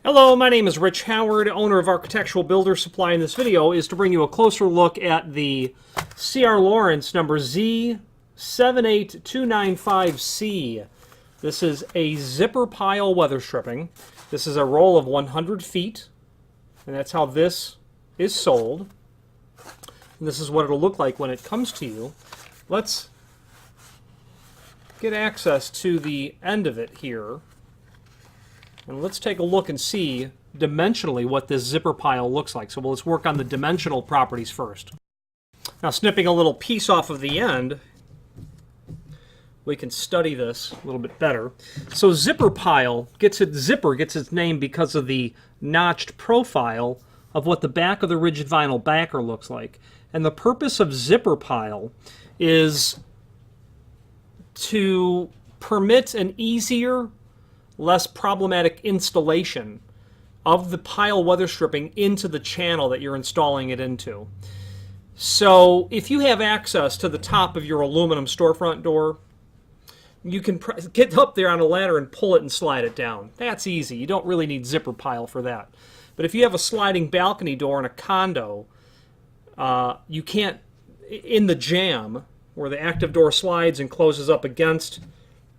Hello, my name is Rich Howard, owner of Architectural Builder Supply. In this video is to bring you a closer look at the C.R. Lawrence number Z78295C. This is a zipper pile weather stripping. This is a roll of 100 feet, and that's how this is sold. And this is what it'll look like when it comes to you. Let's get access to the end of it here. And let's take a look and see dimensionally what this zipper pile looks like. So let's work on the dimensional properties first. Now, snipping a little piece off of the end, we can study this a little bit better. So zipper pile gets its name because of the notched profile of what the back of the rigid vinyl backer looks like. And the purpose of zipper pile is to permit an easier, less problematic installation of the pile weather stripping into the channel that you're installing it into. So if you have access to the top of your aluminum storefront door, you can get up there on a ladder and pull it and slide it down. That's easy. You don't really need zipper pile for that. But if you have a sliding balcony door in a condo, you can't, in the jamb, where the active door slides and closes up against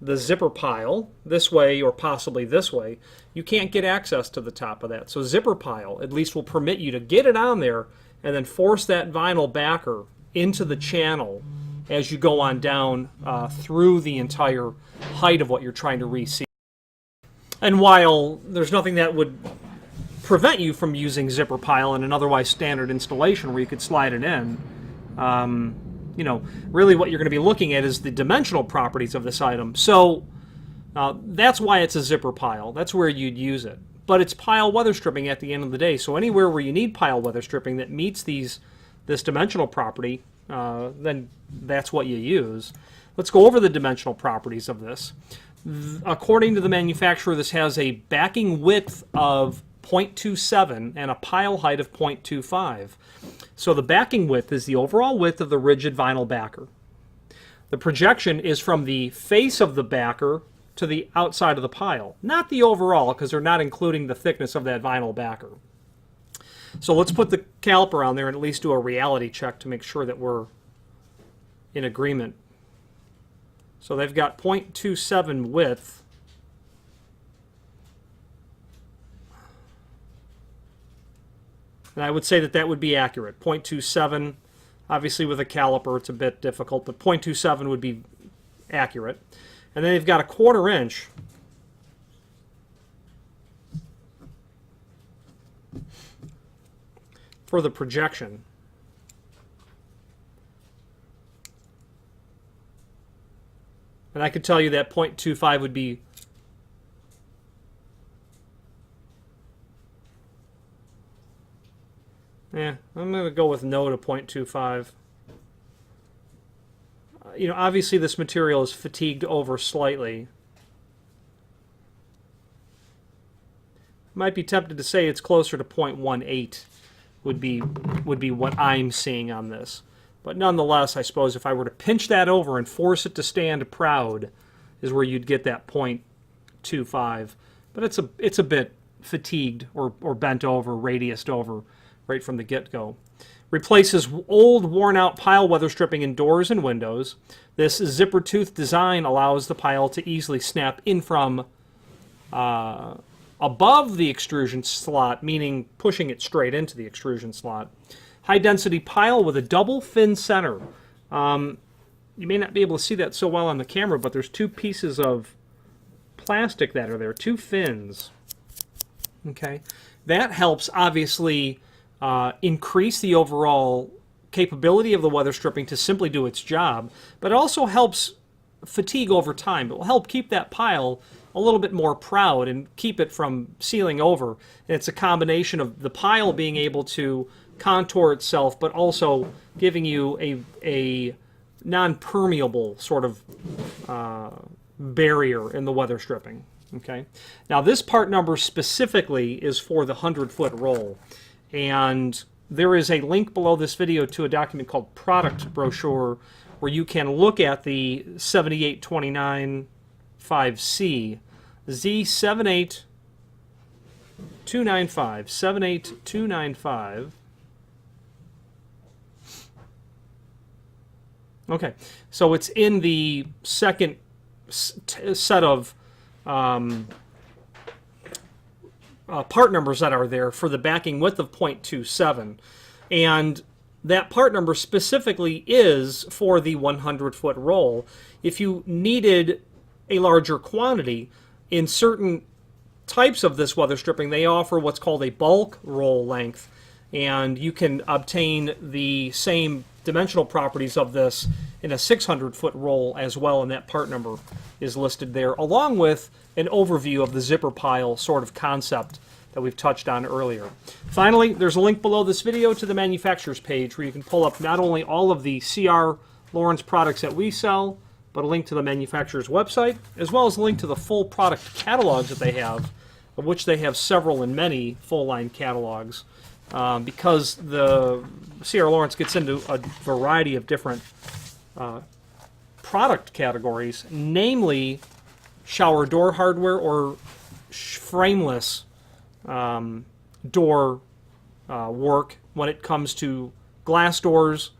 the zipper pile, this way or possibly this way, you can't get access to the top of that. So zipper pile at least will permit you to get it on there and then force that vinyl backer into the channel as you go on down through the entire height of what you're trying to reseal. And while there's nothing that would prevent you from using zipper pile in an otherwise standard installation where you could slide it in, you know, really what you're going to be looking at is the dimensional properties of this item. So that's why it's a zipper pile. That's where you'd use it. But it's pile weather stripping at the end of the day. So anywhere where you need pile weather stripping that meets this dimensional property, then that's what you use. Let's go over the dimensional properties of this. According to the manufacturer, this has a backing width of 0.27 and a pile height of 0.25. So the backing width is the overall width of the rigid vinyl backer. The projection is from the face of the backer to the outside of the pile, not the overall, because they're not including the thickness of that vinyl backer. So let's put the caliper on there and at least do a reality check to make sure that we're in agreement. So they've got 0.27 width. And I would say that that would be accurate. 0.27, obviously with a caliper it's a bit difficult, but 0.27 would be accurate. And then they've got a 1/4 inch for the projection. And I could tell you that 0.25 would be I'm going to go with no to 0.25. You know, obviously this material is fatigued over slightly. Might be tempted to say it's closer to 0.18 would be what I'm seeing on this. But nonetheless, I suppose if I were to pinch that over and force it to stand proud is where you'd get that 0.25. But it's a bit fatigued or bent over, radiused over right from the get-go. Replaces old, worn-out pile weather stripping in doors and windows. This zipper tooth design allows the pile to easily snap in from above the extrusion slot, meaning pushing it straight into the extrusion slot. High-density pile with a double fin center. You may not be able to see that so well on the camera, but there's two pieces of plastic that are there, two fins. Okay, that helps obviously increase the overall capability of the weather stripping to simply do its job, but it also helps fatigue over time. It will help keep that pile a little bit more proud and keep it from sealing over. And it's a combination of the pile being able to contour itself, but also giving you a non-permeable sort of barrier in the weather stripping. Okay. Now this part number specifically is for the 100-foot roll. And there is a link below this video to a document called Product Brochure where you can look at the 78295C Z78295C 78295. Okay, so it's in the second set of part numbers that are there for the backing width of 0.27. And that part number specifically is for the 100-foot roll. If you needed a larger quantity, in certain types of this weather stripping, they offer what's called a bulk roll length, and you can obtain the same dimensional properties of this in a 600-foot roll as well, and that part number is listed there, along with an overview of the zipper pile sort of concept that we've touched on earlier. Finally, there's a link below this video to the manufacturer's page where you can pull up not only all of the C.R. Lawrence products that we sell, but a link to the manufacturer's website, as well as a link to the full product catalogs that they have, of which they have several and many full-line catalogs, because the C.R. Lawrence gets into a variety of different product categories, namely shower door hardware or frameless door work when it comes to glass doors,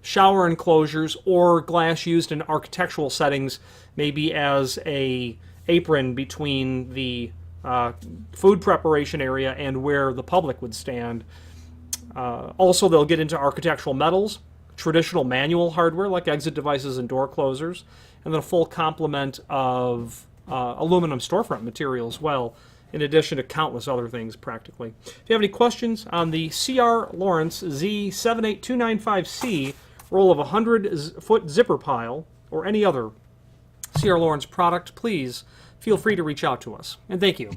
shower enclosures, or glass used in architectural settings, maybe as a apron between the food preparation area and where the public would stand. Also, they'll get into architectural metals, traditional manual hardware like exit devices and door closers, and then a full complement of aluminum storefront material as well, in addition to countless other things practically. If you have any questions on the C.R. Lawrence Z78295C roll of 100-foot zipper pile, or any other C.R. Lawrence product, please feel free to reach out to us. And thank you.